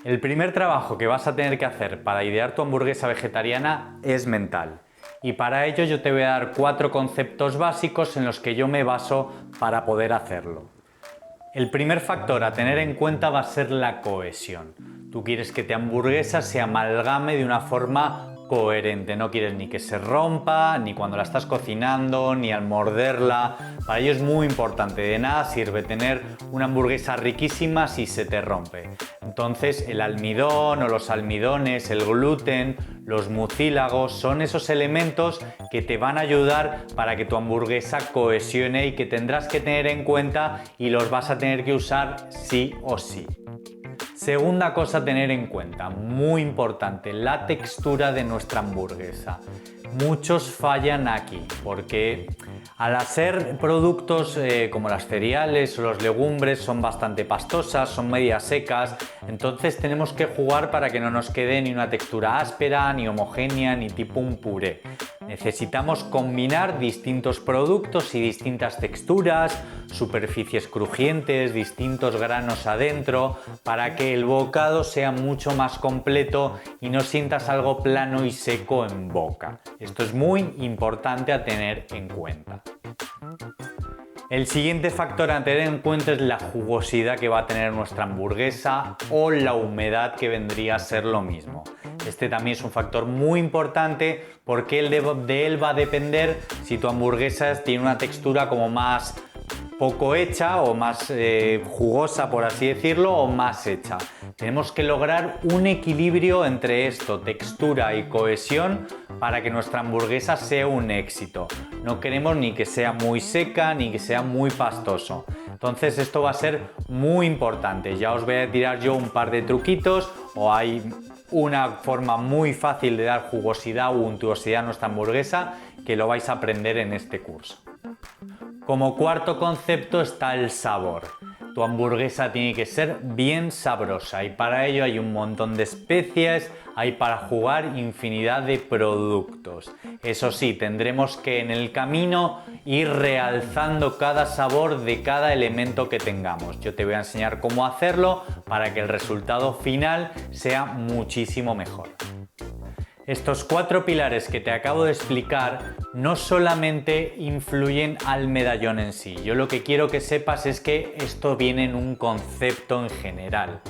El primer trabajo que vas a tener que hacer para idear tu hamburguesa vegetariana es mental. Y para ello yo te voy a dar 4 conceptos básicos en los que yo me baso para poder hacerlo. El primer factor a tener en cuenta va a ser la cohesión. Tú quieres que tu hamburguesa se amalgame de una forma coherente, no quieres ni que se rompa, ni cuando la estás cocinando, ni al morderla. Para ello es muy importante, de nada sirve tener una hamburguesa riquísima si se te rompe. Entonces el almidón o los almidones, el gluten, los mucílagos son esos elementos que te van a ayudar para que tu hamburguesa cohesione y que tendrás que tener en cuenta y los vas a tener que usar sí o sí. Segunda cosa a tener en cuenta, muy importante, la textura de nuestra hamburguesa. Muchos fallan aquí porque al hacer productos como las cereales o las legumbres son bastante pastosas, son medias secas, entonces tenemos que jugar para que no nos quede ni una textura áspera, ni homogénea, ni tipo un puré. Necesitamos combinar distintos productos y distintas texturas, superficies crujientes, distintos granos adentro, para que el bocado sea mucho más completo y no sientas algo plano y seco en boca. Esto es muy importante a tener en cuenta. El siguiente factor a tener en cuenta es la jugosidad que va a tener nuestra hamburguesa o la humedad, que vendría a ser lo mismo. Este también es un factor muy importante porque de él va a depender si tu hamburguesa tiene una textura como más poco hecha o más jugosa, por así decirlo, o más hecha. Tenemos que lograr un equilibrio entre esto, textura y cohesión, para que nuestra hamburguesa sea un éxito. No queremos ni que sea muy seca ni que sea muy pastoso. Entonces esto va a ser muy importante. Ya os voy a tirar yo un par de truquitos, o hay una forma muy fácil de dar jugosidad o untuosidad a nuestra hamburguesa que lo vais a aprender en este curso. Como cuarto concepto está el sabor. Tu hamburguesa tiene que ser bien sabrosa y para ello hay un montón de especies, hay para jugar infinidad de productos. Eso sí, tendremos que en el camino ir realzando cada sabor de cada elemento que tengamos. Yo te voy a enseñar cómo hacerlo para que el resultado final sea muchísimo mejor. Estos 4 pilares que te acabo de explicar no solamente influyen al medallón en sí. Yo lo que quiero que sepas es que esto viene en un concepto en general.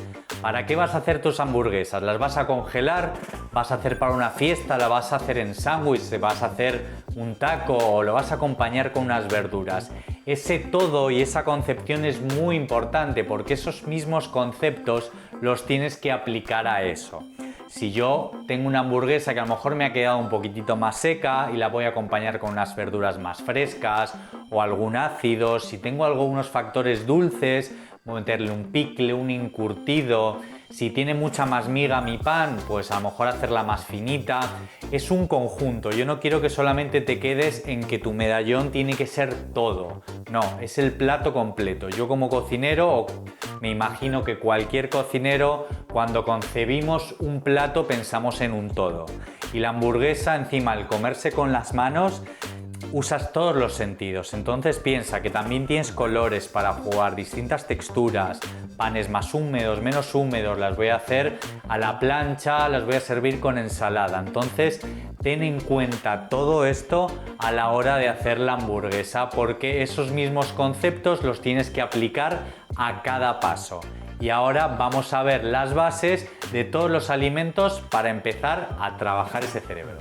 ¿Para qué vas a hacer tus hamburguesas? ¿Las vas a congelar? ¿Vas a hacer para una fiesta? ¿La vas a hacer en sándwich? ¿Vas a hacer un taco? ¿O lo vas a acompañar con unas verduras? Ese todo y esa concepción es muy importante porque esos mismos conceptos los tienes que aplicar a eso. Si yo tengo una hamburguesa que a lo mejor me ha quedado un poquitito más seca y la voy a acompañar con unas verduras más frescas o algún ácido, si tengo algunos factores dulces, voy a meterle un picle, un encurtido. Si tiene mucha más miga mi pan, pues a lo mejor hacerla más finita. Es un conjunto. Yo no quiero que solamente te quedes en que tu medallón tiene que ser todo. No, es el plato completo. Yo como cocinero, o me imagino que cualquier cocinero, cuando concebimos un plato pensamos en un todo. Y la hamburguesa, encima, al comerse con las manos, usas todos los sentidos. Entonces piensa que también tienes colores para jugar, distintas texturas, panes más húmedos, menos húmedos, las voy a hacer a la plancha, las voy a servir con ensalada. Entonces ten en cuenta todo esto a la hora de hacer la hamburguesa, porque esos mismos conceptos los tienes que aplicar a cada paso. Y ahora vamos a ver las bases de todos los alimentos para empezar a trabajar ese cerebro.